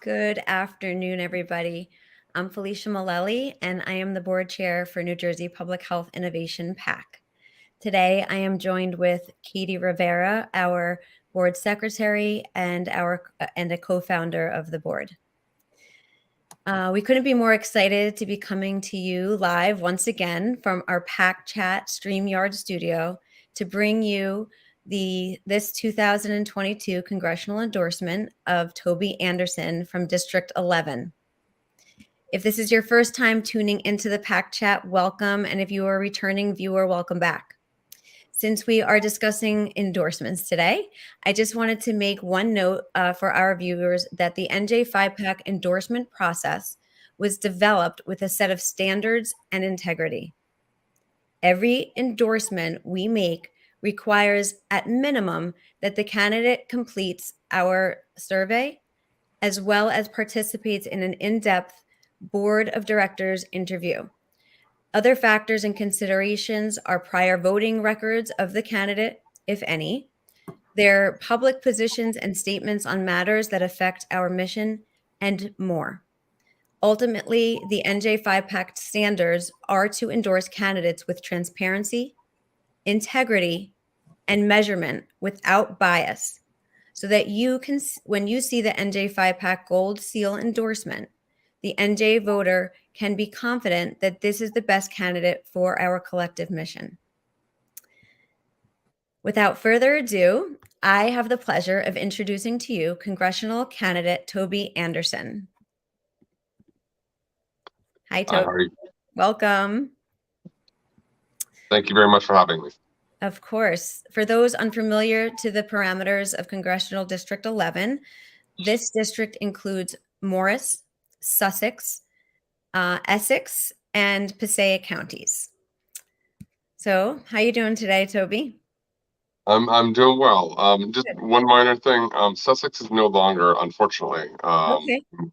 Good afternoon, everybody. I'm Felicia Malelli, and I am the board chair for New Jersey Public Health Innovation PAC. Today, I am joined with Katie Rivera, our board secretary and a co-founder of the board. We couldn't be more excited to be coming to you live once again from our PAC Chat StreamYard studio to bring you this 2022 congressional endorsement of Toby Anderson from District 11. If this is your first time tuning into the PAC Chat, welcome. And if you are a returning viewer, welcome back. Since we are discussing endorsements today, I just wanted to make one note for our viewers that the NJ.GOV endorsement process was developed with a set of standards and integrity. Every endorsement we make requires at minimum that the candidate completes our survey as well as participates in an in-depth board of directors interview. Other factors and considerations are prior voting records of the candidate, if any, their public positions and statements on matters that affect our mission, and more. Ultimately, the NJ.GOV standards are to endorse candidates with transparency, integrity, and measurement without bias, so that you can, when you see the NJ.GOV Gold Seal endorsement, the NJ voter can be confident that this is the best candidate for our collective mission. Without further ado, I have the pleasure of introducing to you congressional candidate Toby Anderson. Hi, Toby. How are you? Welcome. Thank you very much for having me. Of course. For those unfamiliar to the parameters of Congressional District 11, this district includes Morris, Sussex, Essex, and Passaic counties. So, how you doing today, Toby? I'm doing well. Just one minor thing. Sussex is no longer, unfortunately,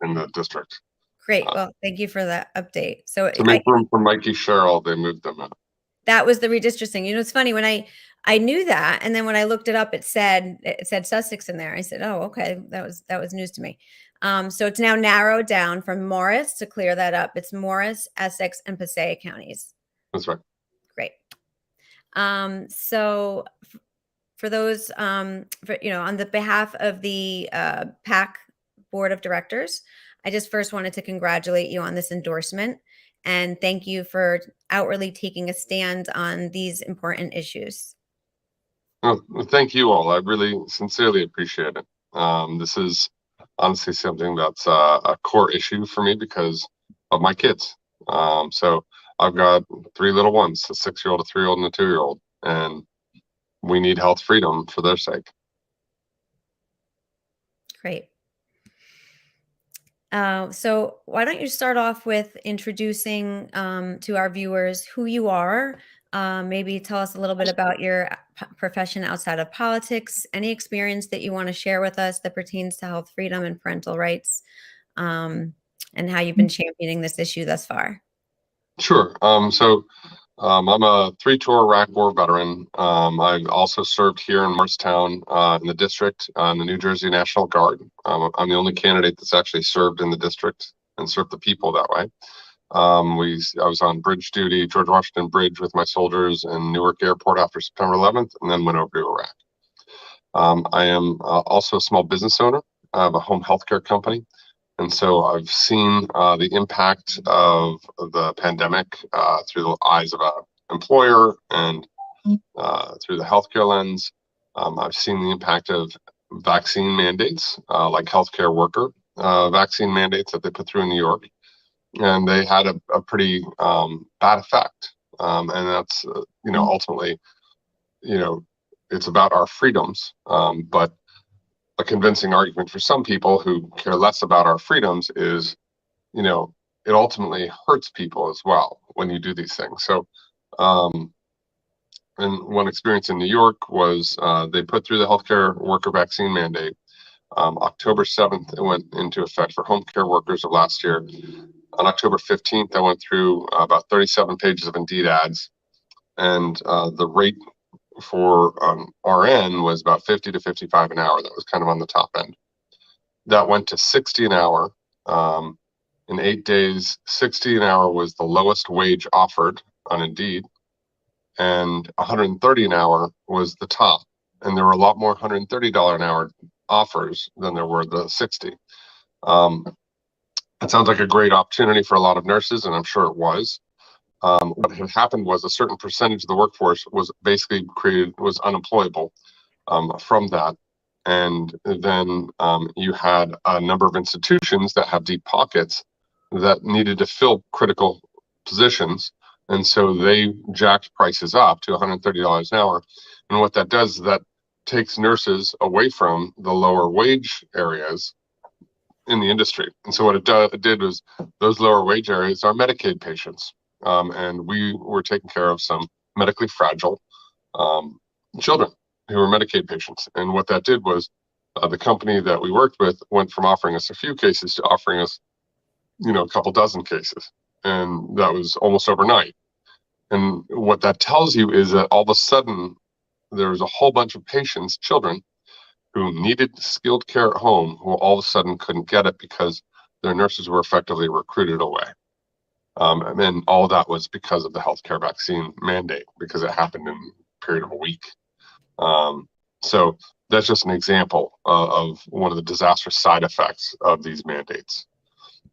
in the district. Great. Well, thank you for that update. So to make room for Mikey Sherrill, they moved them out. That was the redistricting. You know, it's funny when I knew that, and then when I looked it up, it said Sussex in there. I said, "Oh, okay, that was news to me." So it's now narrowed down from Morris, to clear that up. It's Morris, Essex, and Passaic counties. That's right. Great. So for those, on the behalf of the PAC Board of Directors, I just first wanted to congratulate you on this endorsement and thank you for outwardly taking a stand on these important issues. Well, thank you all. I really sincerely appreciate it. This is honestly something that's a core issue for me because of my kids. So I've got 3 little ones, a 6-year-old, a 3-year-old, and a 2-year-old, and we need health freedom for their sake. Great. So why don't you start off with introducing to our viewers who you are, maybe tell us a little bit about your profession outside of politics, any experience that you want to share with us that pertains to health freedom and parental rights, and how you've been championing this issue thus far. Sure. I'm a 3-tour Iraq War veteran. I've also served here in Morristown in the district in the New Jersey National Guard. I'm the only candidate that's actually served in the district and served the people that way. I was on bridge duty, George Washington Bridge, with my soldiers in Newark Airport after September 11th, and then went over to Iraq. I am also a small business owner. I have a home healthcare company. And so I've seen the impact of the pandemic through the eyes of an employer and through the healthcare lens. I've seen the impact of vaccine mandates, like healthcare worker vaccine mandates that they put through in New York. And they had a pretty bad effect. And that's, ultimately, it's about our freedoms. But a convincing argument for some people who care less about our freedoms is, it ultimately hurts people as well when you do these things. So, and one experience in New York was they put through the healthcare worker vaccine mandate. October 7th, it went into effect for home care workers of last year. On October 15th, I went through about 37 pages of Indeed ads, and the rate for RN was about 50 to 55 an hour. That was kind of on the top end. that went to 60 an hour. In 8 days, 60 an hour was the lowest wage offered on Indeed, and 130 an hour was the top. And there were a lot more $130 an hour offers than there were the 60. It sounds like a great opportunity for a lot of nurses, and I'm sure it was. What had happened was a certain percentage of the workforce was basically was unemployable from that. And then you had a number of institutions that have deep pockets that needed to fill critical positions. And so they jacked prices up to $130 an hour. And what that does is that takes nurses away from the lower wage areas in the industry. And so what it did was those lower wage areas are Medicaid patients. And we were taking care of some medically fragile children who were Medicaid patients. And what that did was the company that we worked with went from offering us a few cases to offering us, a couple dozen cases. And that was almost overnight. And what that tells you is that all of a sudden, there was a whole bunch of patients, children, who needed skilled care at home, who all of a sudden couldn't get it because their nurses were effectively recruited away. And then all of that was because of the healthcare vaccine mandate, because it happened in a period of a week. So that's just an example of one of the disastrous side effects of these mandates.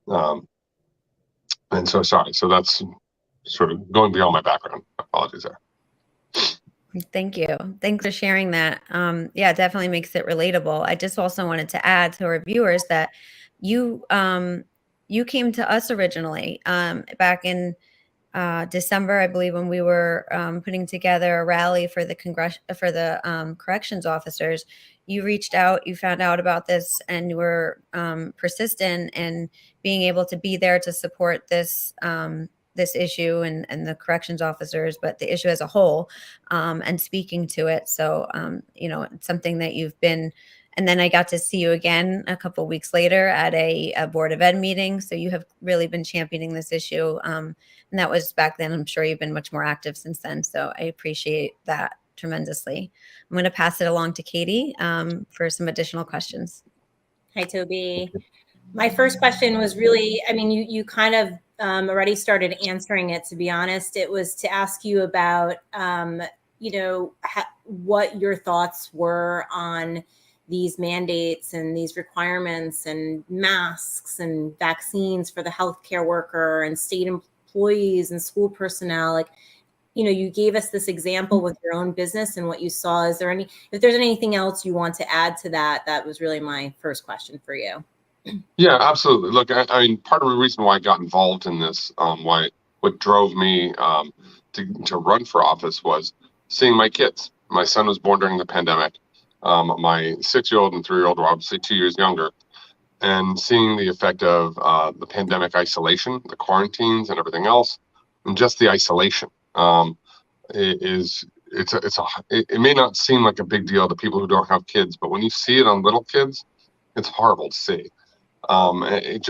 And so, sorry, so that's sort of going beyond my background. Apologies there. Thank you. Thanks for sharing that. Yeah, it definitely makes it relatable. I just also wanted to add to our viewers that you came to us originally back in December, I believe, when we were putting together a rally for the corrections officers. You reached out, you found out about this, and you were persistent in being able to be there to support this issue and the corrections officers, but the issue as a whole, and speaking to it. So, it's something that you've been. And then I got to see you again a couple of weeks later at a Board of Ed meeting. So you have really been championing this issue. And that was back then. I'm sure you've been much more active since then. So I appreciate that tremendously. I'm going to pass it along to Katie for some additional questions. Hi, Toby. My first question was really, you kind of already started answering it, to be honest. It was to ask you about, what your thoughts were on these mandates and these requirements and masks and vaccines for the healthcare worker and state employees and school personnel. You gave us this example with your own business and what you saw. If there's anything else you want to add to that, that was really my first question for you. Yeah, absolutely. Look, I mean, part of the reason why I got involved in this, what drove me to run for office was seeing my kids. My son was born during the pandemic. My 6-year-old and 3-year-old were obviously 2 years younger, and seeing the effect of the pandemic isolation, the quarantines and everything else, and just the isolation it may not seem like a big deal to people who don't have kids, but when you see it on little kids, it's horrible to see. They're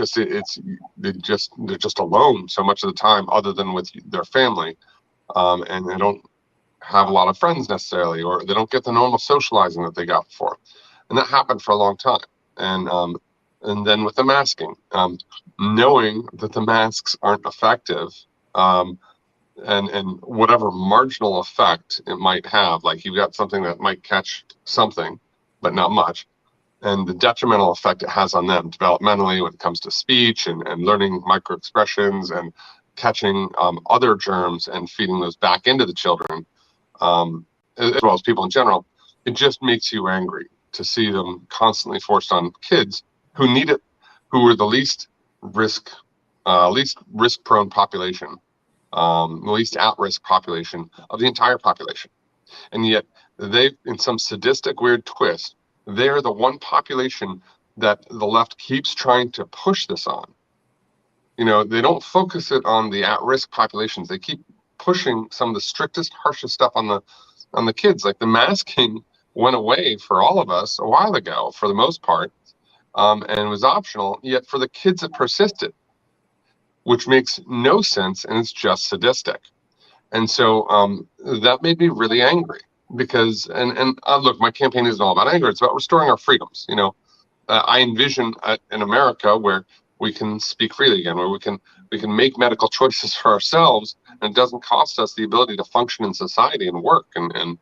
just alone so much of the time, other than with their family, and they don't have a lot of friends necessarily, or they don't get the normal socializing that they got before. And that happened for a long time. And then with the masking, knowing that the masks aren't effective, and whatever marginal effect it might have, like you've got something that might catch something, but not much, and the detrimental effect it has on them developmentally when it comes to speech and learning micro expressions and catching other germs and feeding those back into the children, as well as people in general, it just makes you angry to see them constantly forced on kids who need it, who are the least risk prone population, the least at-risk population of the entire population. And yet they, in some sadistic weird twist, they're the one population that the left keeps trying to push this on. They don't focus it on the at-risk populations. They keep pushing some of the strictest, harshest stuff on the kids. Like the masking went away for all of us a while ago, for the most part, and was optional. Yet for the kids, it persisted, which makes no sense, and it's just sadistic. And so that made me really angry because, and look, my campaign isn't all about anger. It's about restoring our freedoms. I envision in America where we can speak freely again, where we can make medical choices for ourselves, and it doesn't cost us the ability to function in society and work and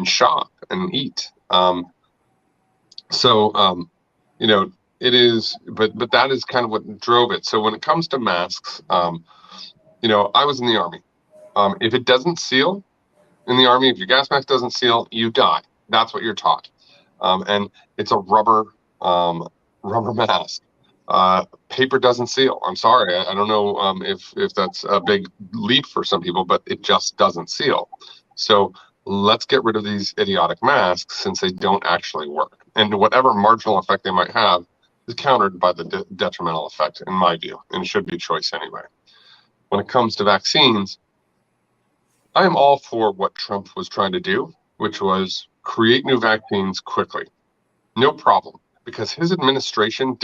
shop and eat. You know, it is, but that is kind of what drove it. So when it comes to masks, you know, I was in the Army. If it doesn't seal in the Army, if your gas mask doesn't seal, you die. That's what you're taught. And it's a rubber mask. Paper doesn't seal. I'm sorry. I don't know if that's a big leap for some people, but it just doesn't seal. So let's get rid of these idiotic masks since they don't actually work. And whatever marginal effect they might have is countered by the detrimental effect, in my view, and should be choice anyway. When it comes to vaccines, I am all for what Trump was trying to do, which was create new vaccines quickly. No problem, because his administration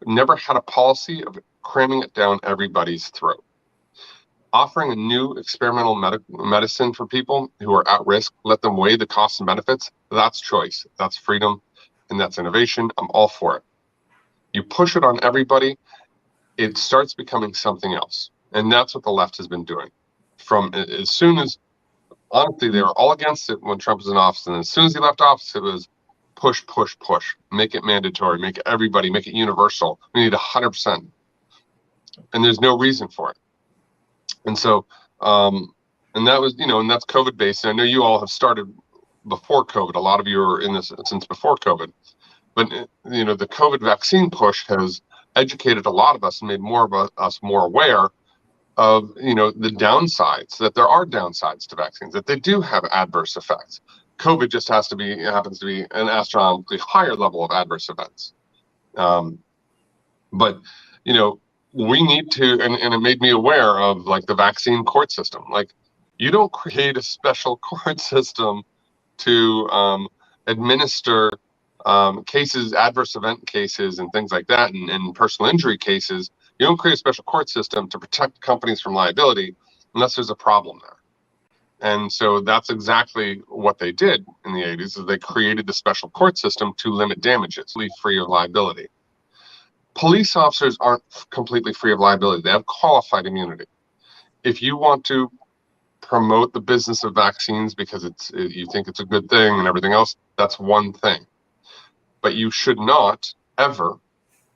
never had a policy of cramming it down everybody's throat. Offering a new experimental medicine for people who are at risk, let them weigh the costs and benefits, that's choice, that's freedom, and that's innovation. I'm all for it. You push it on everybody, it starts becoming something else. And that's what the left has been doing. From as soon as, honestly, they were all against it when Trump was in office. And as soon as he left office, it was push, push, push, make it mandatory, make it everybody, make it universal. We need 100%. And there's no reason for it. And so, and that was, you know, and that's COVID based. And I know you all have started before COVID. A lot of you are in this since before COVID. But, you know, the COVID vaccine push has educated a lot of us and made more of us more aware of, you know, the downsides, that there are downsides to vaccines, that they do have adverse effects. COVID just happens to be an astronomically higher level of adverse events. But, you know, we need to, and it made me aware of like the vaccine court system. Like, you don't create a special court system to administer cases, adverse event cases and things like that, and personal injury cases. You don't create a special court system to protect companies from liability unless there's a problem there. And so that's exactly what they did in the 80s, is they created the special court system to limit damages, free of liability. Police officers aren't completely free of liability. They have qualified immunity. If you want to promote the business of vaccines because you think it's a good thing and everything else, that's one thing. But you should not ever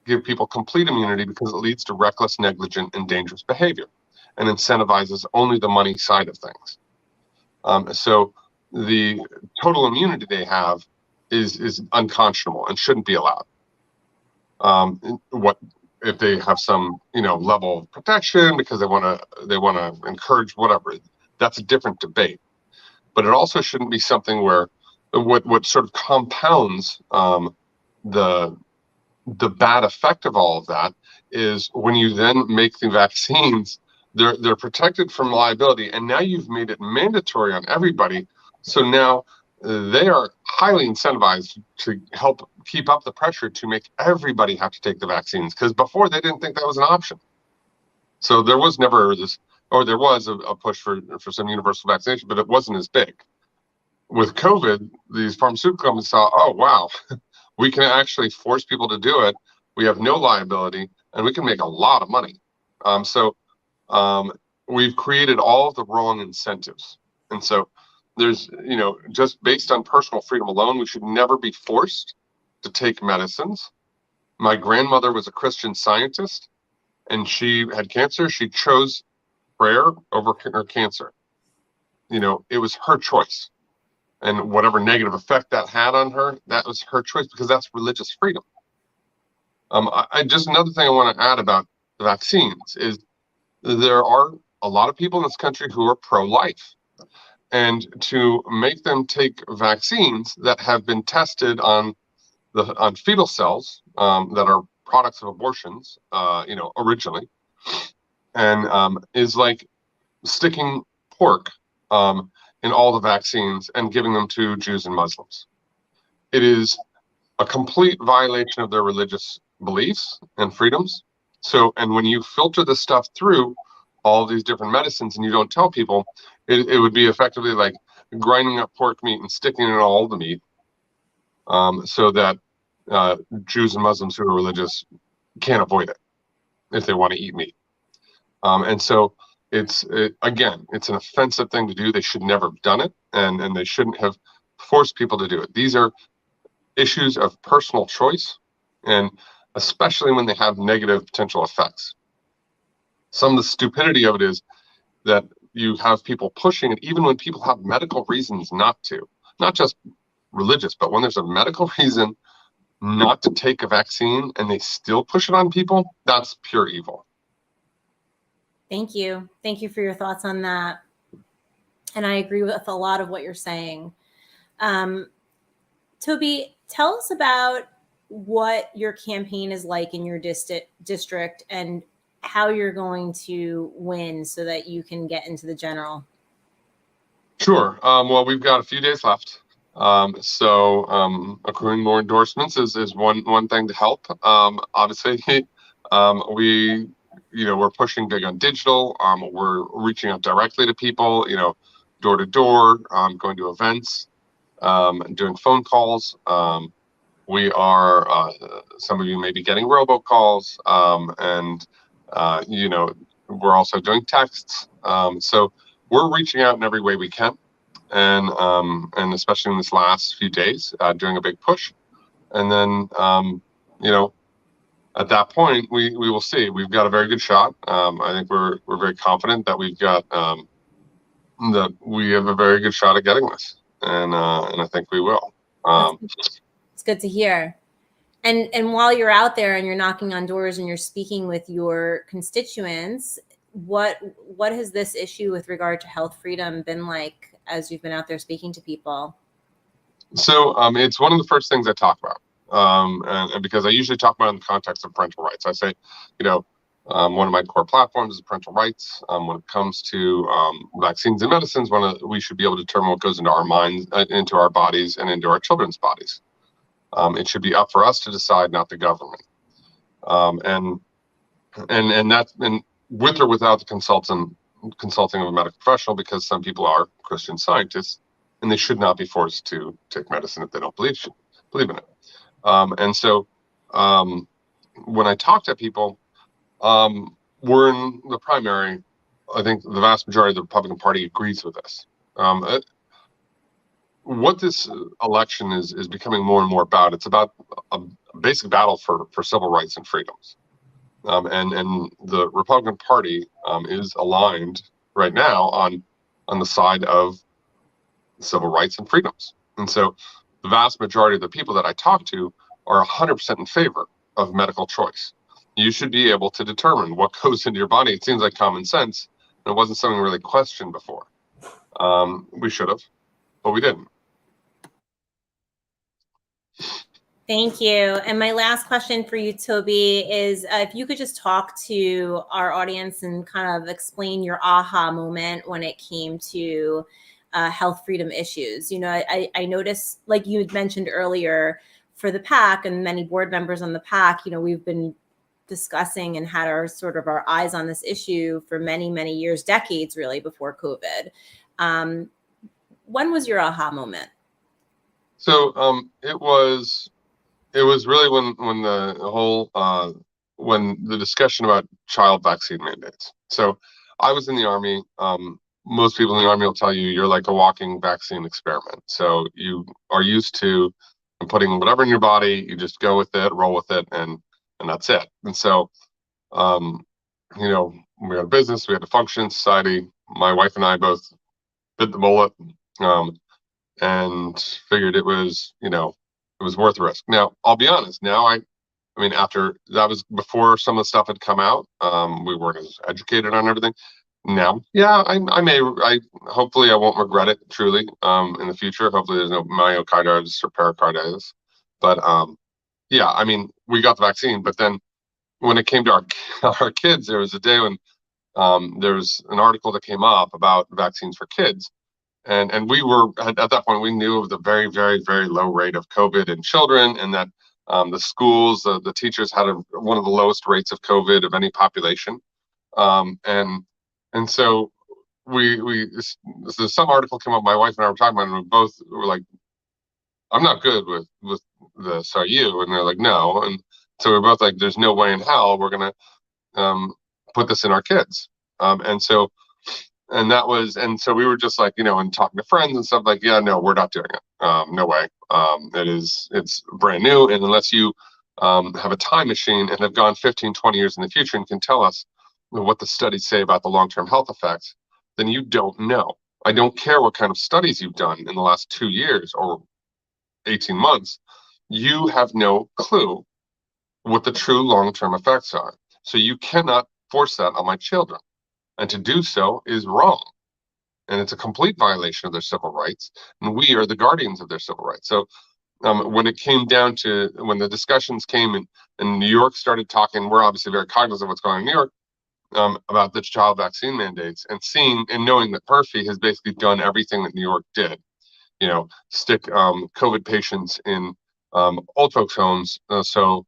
give people complete immunity, because it leads to reckless, negligent, and dangerous behavior and incentivizes only the money side of things. So the total immunity they have is unconscionable and shouldn't be allowed. What if they have some, you know, level of protection because they want to encourage whatever? That's a different debate. But it also shouldn't be something where what sort of compounds the bad effect of all of that is when you then make the vaccines, they're protected from liability, and now you've made it mandatory on everybody. So now they are highly incentivized to help keep up the pressure to make everybody have to take the vaccines, because before they didn't think that was an option. So there was never this, or there was a push for some universal vaccination, but it wasn't as big. With COVID, these pharmaceutical companies saw, oh wow, we can actually force people to do it. We have no liability, and we can make a lot of money. We've created all of the wrong incentives. And so there's, you know, just based on personal freedom alone, we should never be forced to take medicines. My grandmother was a Christian Scientist, and she had cancer. She chose prayer over her cancer. You know, it was her choice. And whatever negative effect that had on her, that was her choice, because that's religious freedom. Just another thing I want to add about the vaccines is there are a lot of people in this country who are pro-life. And to make them take vaccines that have been tested on fetal cells that are products of abortions, you know, originally, and is like sticking pork in all the vaccines and giving them to Jews and Muslims. It is a complete violation of their religious beliefs and freedoms. So, and when you filter this stuff through all these different medicines and you don't tell people, it would be effectively like grinding up pork meat and sticking it in all the meat, so that Jews and Muslims who are religious can't avoid it if they want to eat meat. And so again, it's an offensive thing to do. They should never have done it, and they shouldn't have forced people to do it. These are issues of personal choice, and especially when they have negative potential effects. Some of the stupidity of it is that you have people pushing it, even when people have medical reasons not to, not just religious, but when there's a medical reason not to take a vaccine and they still push it on people, that's pure evil. Thank you. Thank you for your thoughts on that. And I agree with a lot of what you're saying. Toby, tell us about what your campaign is like in your district and how you're going to win so that you can get into the general. Sure. Well, we've got a few days left. So accruing more endorsements is one thing to help. Obviously, we're pushing big on digital. We're reaching out directly to people, door to door, going to events, doing phone calls. We are, some of you may be getting robocalls, and we're also doing texts. So we're reaching out in every way we can, and especially in this last few days, doing a big push. And then at that point, we will see. We've got a very good shot. I think we're very confident that we've got that we have a very good shot at getting this, and I think we will. It's good to hear. And while you're out there and you're knocking on doors and you're speaking with your constituents, what has this issue with regard to health freedom been like as you've been out there speaking to people? So it's one of the first things I talk about, and because I usually talk about it in the context of parental rights. I say, one of my core platforms is parental rights. When it comes to vaccines and medicines, we should be able to determine what goes into our minds, into our bodies, and into our children's bodies. It should be up for us to decide, not the government. And with or without the consulting of a medical professional, because some people are Christian Scientists, and they should not be forced to take medicine if they don't believe in it. And so when I talk to people, we're in the primary. I think the vast majority of the Republican Party agrees with this. What this election is becoming more and more about, it's about a basic battle for civil rights and freedoms. And the Republican Party is aligned right now on the side of civil rights and freedoms. And so the vast majority of the people that I talk to are 100% in favor of medical choice. You should be able to determine what goes into your body. It seems like common sense, and it wasn't something really questioned before. We should have, but we didn't. Thank you. And my last question for you, Toby, is if you could just talk to our audience and kind of explain your aha moment when it came to health freedom issues. I noticed, like you had mentioned earlier, for the PAC and many board members on the PAC, we've been discussing and had our eyes on this issue for many, many years, decades really, before COVID. When was your aha moment? So it was really when the whole when the discussion about child vaccine mandates. So I was in the Army. Most people in the Army will tell you you're like a walking vaccine experiment. So you are used to putting whatever in your body, you just go with it, roll with it, and that's it. And so we had a business, we had a function, society. My wife and I both bit the bullet and figured it was worth the risk. Now, I'll be honest. Now, after that was before some of the stuff had come out, we weren't as educated on everything. Now, yeah, hopefully I won't regret it truly in the future. Hopefully there's no myocarditis or pericarditis. But yeah, we got the vaccine, but then when it came to our kids, there was a day when there was an article that came up about vaccines for kids. And we were at that point, we knew of the very, very, very low rate of COVID in children, and that the schools, the teachers had one of the lowest rates of COVID of any population. And so some article came up. My wife and I were talking about it, and we both were like, "I'm not good with So are you? And they're like, no. And so we're both like, there's no way in hell we're going to put this in our kids. And so we were just like, and talking to friends and stuff like, yeah, no, we're not doing it. No way. It's brand new. And unless you have a time machine and have gone 15, 20 years in the future and can tell us what the studies say about the long-term health effects, then you don't know. I don't care what kind of studies you've done in the last 2 years or 18 months. You have no clue what the true long-term effects are. So you cannot force that on my children. And to do so is wrong. And it's a complete violation of their civil rights. And we are the guardians of their civil rights. So when it came down to, when the discussions came and New York started talking, we're obviously very cognizant of what's going on in New York, about the child vaccine mandates, and seeing and knowing that PERFI has basically done everything that New York did, stick COVID patients in old folks' homes. So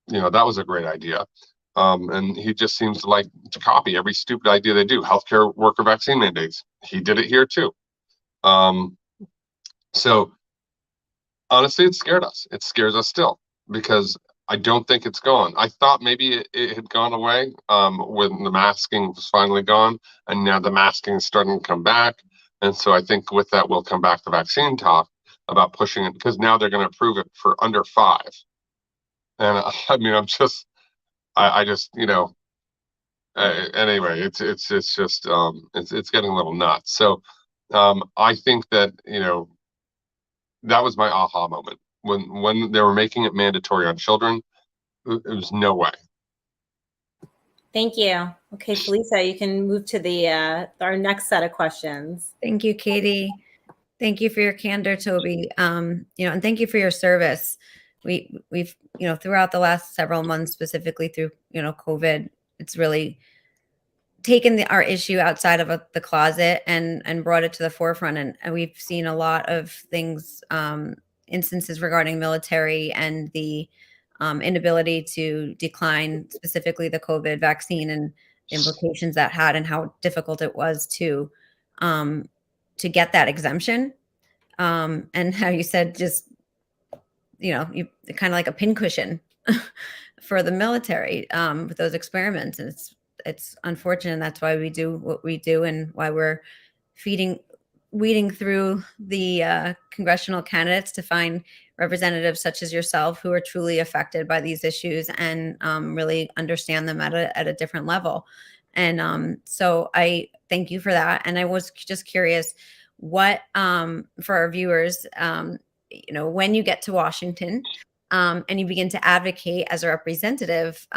that was a great idea. And he just seems to like to copy every stupid idea they do. Healthcare worker vaccine mandates. He did it here too. So honestly, it scared us. It scares us still, because I don't think it's gone. I thought maybe it had gone away when the masking was finally gone, and now the masking is starting to come back. And so I think with that will come back the vaccine talk about pushing it, because now they're going to approve it for under 5. And I mean, I just, anyway, it's just, it's getting a little nuts. So I think that, that was my aha moment. When they were making it mandatory on children, it was no way. Thank you. Okay, Felicia, you can move to our next set of questions. Thank you, Katie. Thank you for your candor, Toby. And thank you for your service. We've throughout the last several months, specifically through COVID, it's really taken our issue outside of the closet and brought it to the forefront. And we've seen a lot of things, instances regarding military and the inability to decline specifically the COVID vaccine and the implications that had, and how difficult it was to get that exemption. And how you said, just, you kind of like a pincushion for the military with those experiments. And it's unfortunate. That's why we do what we do, and why we're weeding through the congressional candidates to find representatives such as yourself who are truly affected by these issues and really understand them at a different level. And so I thank you for that. And I was just curious, what for our viewers, when you get to Washington and you begin to advocate as a representative,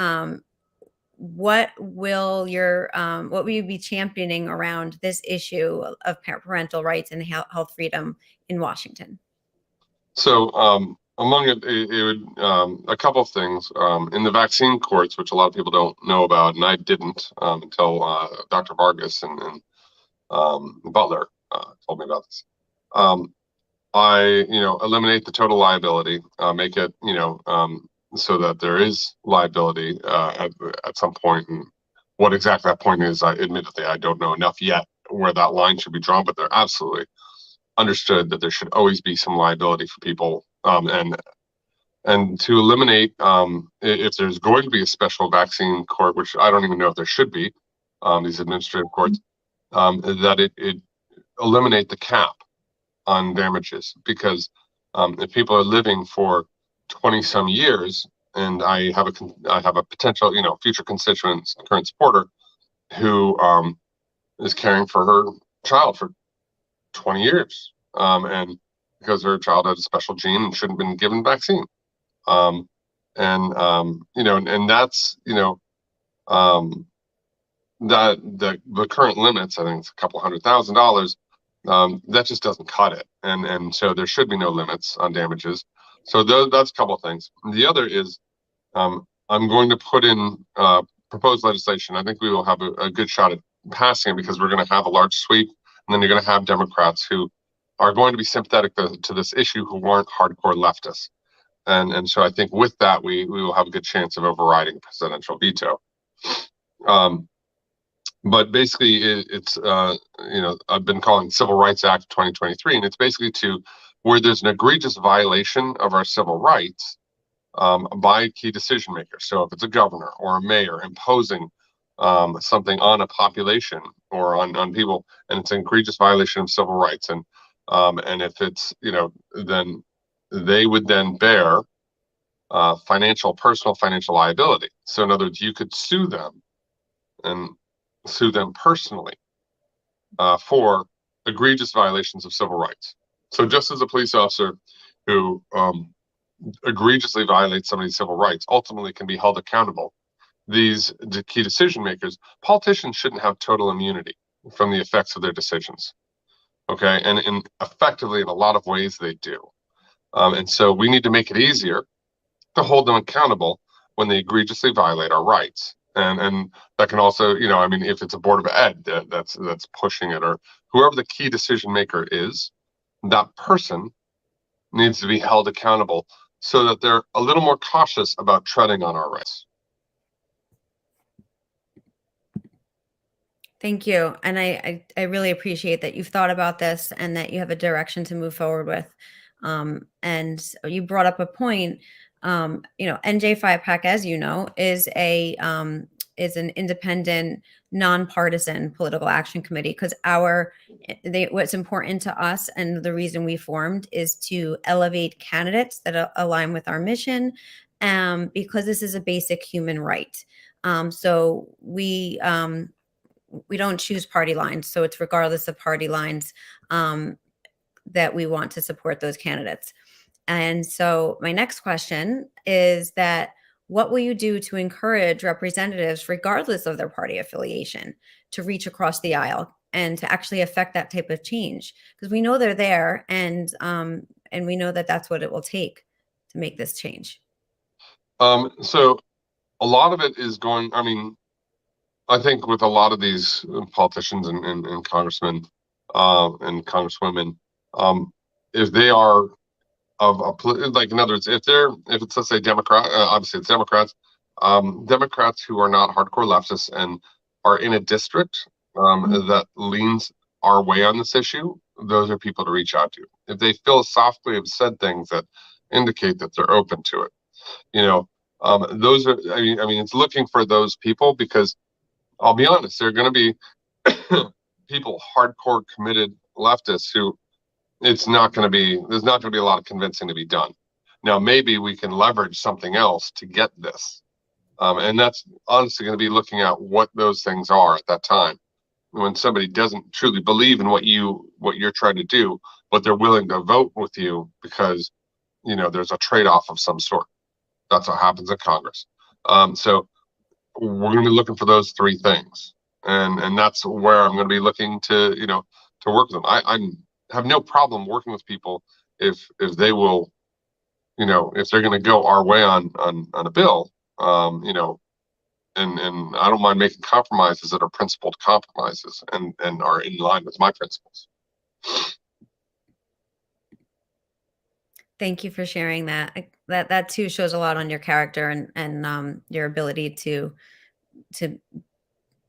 what will you be championing around this issue of parental rights and health freedom in Washington? So among it would a couple of things in the vaccine courts, which a lot of people don't know about, and I didn't until Dr. Vargas and Butler told me about this. I eliminate the total liability, make it so that there is liability at some point. And what exactly that point is, admittedly, I don't know enough yet where that line should be drawn, but they're absolutely understood that there should always be some liability for people. And to eliminate, if there's going to be a special vaccine court, which I don't even know if there should be, these administrative courts, that it eliminate the cap on damages, because if people are living for 20 some years, and I have a potential future constituent, current supporter, who is caring for her child for 20 years, and because her child had a special gene and shouldn't have been given vaccine, and that's that the current limits, I think it's a couple $100,000. That just doesn't cut it, and so there should be no limits on damages. So that's a couple of things. The other is I'm going to put in proposed legislation. I think we will have a good shot at passing it, because we're going to have a large sweep, and then you're going to have Democrats who are going to be sympathetic to this issue, who aren't hardcore leftists. And so I think with that, we will have a good chance of overriding presidential veto. But basically, it's I've been calling Civil Rights Act 2023, and it's basically to where there's an egregious violation of our civil rights by key decision makers. So if it's a governor or a mayor imposing something on a population or on people, and it's an egregious violation of civil rights, and if it's, then they would then bear personal financial liability. So in other words, you could sue them and sue them personally for egregious violations of civil rights. So just as a police officer who egregiously violates somebody's civil rights ultimately can be held accountable, these key decision makers, politicians shouldn't have total immunity from the effects of their decisions. Okay, and effectively in a lot of ways they do. And so we need to make it easier to hold them accountable when they egregiously violate our rights. And that can also, if it's a board of ed that's pushing it, or whoever the key decision maker is, that person needs to be held accountable so that they're a little more cautious about treading on our rights. Thank you. And I really appreciate that you've thought about this and that you have a direction to move forward with. And you brought up a point. NJ.GOV, as you know, is an independent, nonpartisan political action committee, because what's important to us and the reason we formed is to elevate candidates that align with our mission, because this is a basic human right. So we don't choose party lines. So it's regardless of party lines that we want to support those candidates. And so my next question is that what will you do to encourage representatives, regardless of their party affiliation, to reach across the aisle and to actually affect that type of change? Because we know they're there, and we know that that's what it will take to make this change. So a lot of it is going, I think with a lot of these politicians and congressmen and congresswomen, if they are like, in other words, if it's, let's say, Democrat, obviously it's Democrats, Democrats who are not hardcore leftists and are in a district that leans our way on this issue, those are people to reach out to. If they philosophically have said things that indicate that they're open to it, those are, it's looking for those people, because I'll be honest, there are going to be people, hardcore committed leftists, who there's not going to be a lot of convincing to be done. Now, maybe we can leverage something else to get this. And that's honestly going to be looking at what those things are at that time, when somebody doesn't truly believe in what you're trying to do, but they're willing to vote with you because, there's a trade-off of some sort. That's what happens in Congress. So we're going to be looking for those three things. And that's where I'm going to be looking to, to work with them. I have no problem working with people if they will, if they're going to go our way on a bill, and I don't mind making compromises that are principled compromises and are in line with my principles. Thank you for sharing that. That too shows a lot on your character and your ability to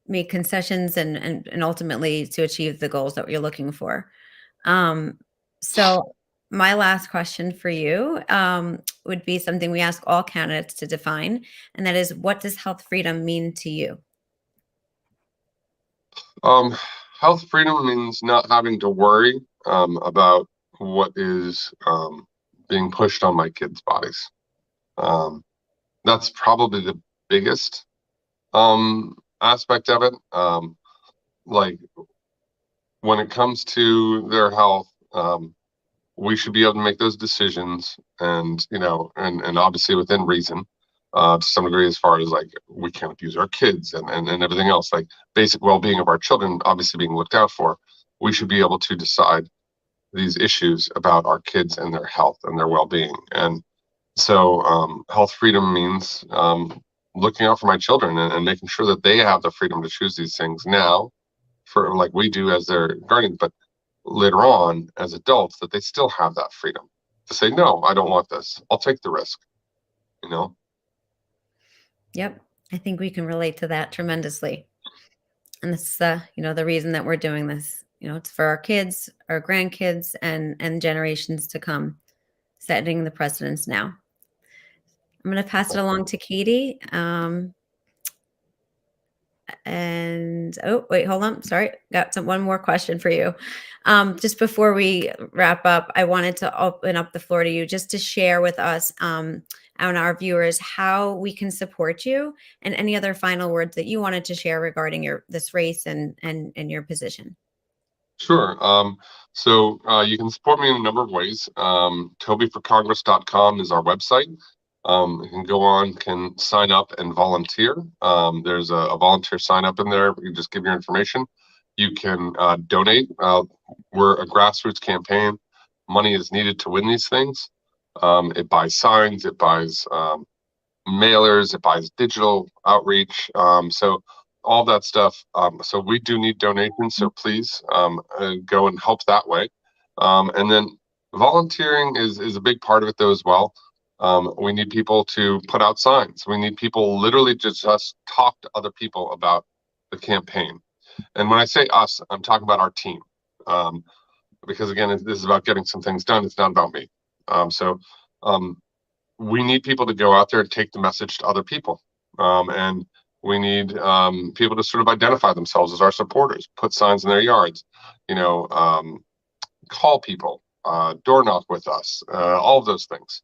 make concessions and ultimately to achieve the goals that you're looking for. So my last question for you would be something we ask all candidates to define, and that is, what does health freedom mean to you? Health freedom means not having to worry about what is being pushed on my kids' bodies. That's probably the biggest aspect of it. Like, when it comes to their health, we should be able to make those decisions, and and obviously within reason, to some degree, as far as like, we can't abuse our kids and everything else, like basic well-being of our children obviously being looked out for. We should be able to decide these issues about our kids and their health and their well-being. And so health freedom means looking out for my children and making sure that they have the freedom to choose these things now, for like we do as their guardians, but later on as adults, that they still have that freedom to say, no, I don't want this. I'll take the risk, Yep. I think we can relate to that tremendously. And this is the reason that we're doing this. it's for our kids, our grandkids, and generations to come, setting the precedents now. I'm going to pass it along to Katie. And oh, wait, hold on. Sorry. Got one more question for you. Just before we wrap up, I wanted to open up the floor to you just to share with us and our viewers how we can support you and any other final words that you wanted to share regarding this race and your position. Sure. So you can support me in a number of ways. TobyForCongress.com is our website. You can go on, can sign up and volunteer. There's a volunteer sign up in there. You just give your information. You can donate. We're a grassroots campaign. Money is needed to win these things. It buys signs, it buys mailers, it buys digital outreach. So all that stuff. So we do need donations. So please go and help that way. And then volunteering is a big part of it though as well. We need people to put out signs. We need people literally just talk to other people about the campaign. And when I say us, I'm talking about our team. Because again, this is about getting some things done. It's not about me. We need people to go out there and take the message to other people. And we need people to sort of identify themselves as our supporters, put signs in their yards, call people, door knock with us, all of those things.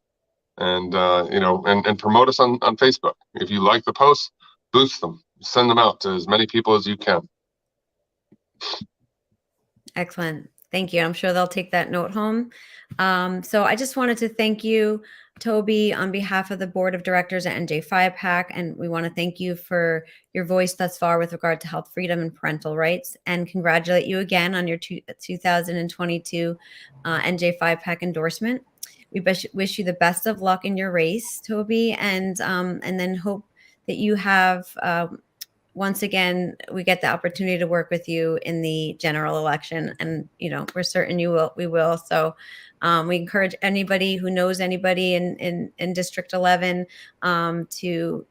And and promote us on Facebook. If you like the posts, boost them, send them out to as many people as you can. Excellent. Thank you. I'm sure they'll take that note home. So I just wanted to thank you, Toby, on behalf of the board of directors at NJ.GOV, and we want to thank you for your voice thus far with regard to health freedom and parental rights, and congratulate you again on your 2022 NJ.GOV endorsement. We wish you the best of luck in your race, Toby, and then hope that you have, once again, we get the opportunity to work with you in the general election, and we're certain we will. So we encourage anybody who knows anybody in District 11 to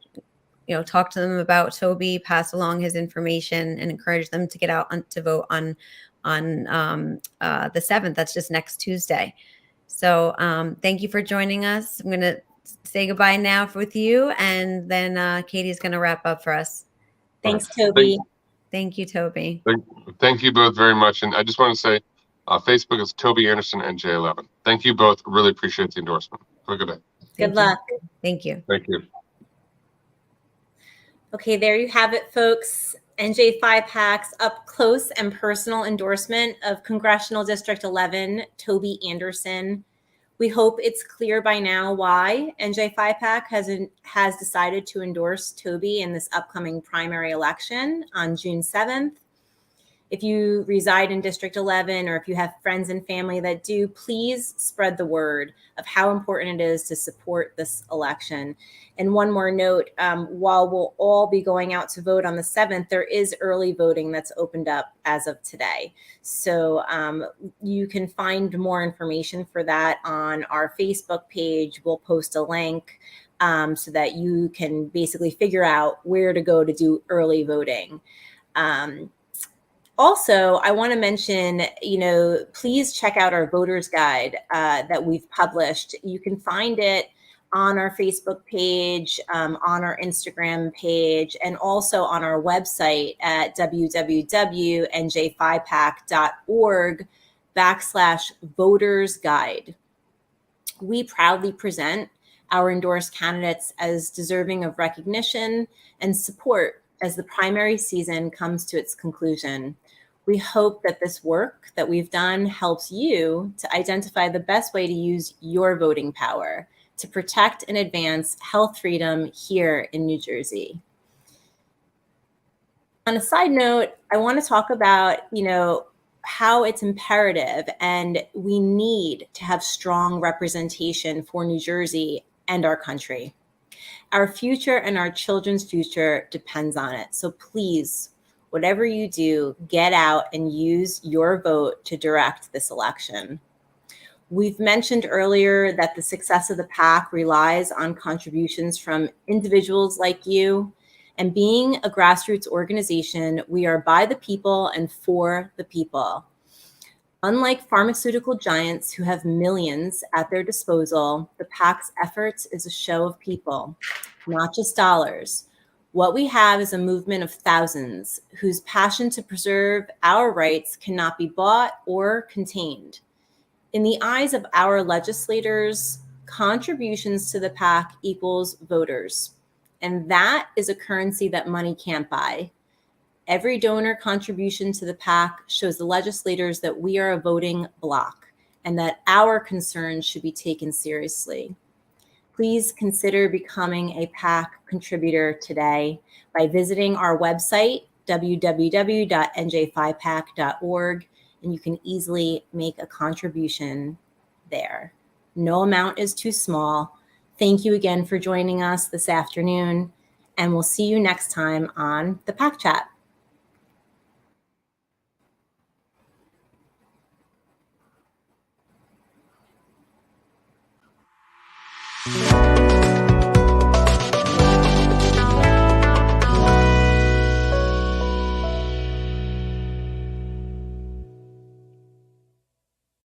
talk to them about Toby, pass along his information, and encourage them to get out to vote on the 7th. That's just next Tuesday. So thank you for joining us. I'm going to say goodbye now with you, and then Katie's going to wrap up for us. Thanks, Toby. Thank you, Toby. Thank you both very much. And I just want to say Facebook is Toby Anderson, NJ11. Thank you both. Really appreciate the endorsement. Have a good day. Good luck. Thank you. Thank you. Okay, there you have it, folks. NJ.GOV's up close and personal endorsement of Congressional District 11, Toby Anderson. We hope it's clear by now why NJ.GOV has decided to endorse Toby in this upcoming primary election on June 7th. If you reside in District 11, or if you have friends and family that do, please spread the word of how important it is to support this election. And one more note, while we'll all be going out to vote on the 7th, there is early voting that's opened up as of today. So you can find more information for that on our Facebook page. We'll post a link so that you can basically figure out where to go to do early voting. Also, I want to mention, please check out our voter's guide that we've published. You can find it on our Facebook page, on our Instagram page, and also on our website at www.njphipac.org/voters guide. We proudly present our endorsed candidates as deserving of recognition and support as the primary season comes to its conclusion. We hope that this work that we've done helps you to identify the best way to use your voting power to protect and advance health freedom here in New Jersey. On a side note, I want to talk about, how it's imperative and we need to have strong representation for New Jersey and our country. Our future and our children's future depends on it. So please, whatever you do, get out and use your vote to direct this election. We've mentioned earlier that the success of the PAC relies on contributions from individuals like you. And being a grassroots organization, we are by the people and for the people. Unlike pharmaceutical giants who have millions at their disposal, the PAC's efforts is a show of people, not just dollars. What we have is a movement of thousands whose passion to preserve our rights cannot be bought or contained. In the eyes of our legislators, contributions to the PAC equals voters. And that is a currency that money can't buy. Every donor contribution to the PAC shows the legislators that we are a voting bloc and that our concerns should be taken seriously. Please consider becoming a PAC contributor today by visiting our website, www.njphipac.org, and you can easily make a contribution there. No amount is too small. Thank you again for joining us this afternoon, and we'll see you next time on the PAC Chat.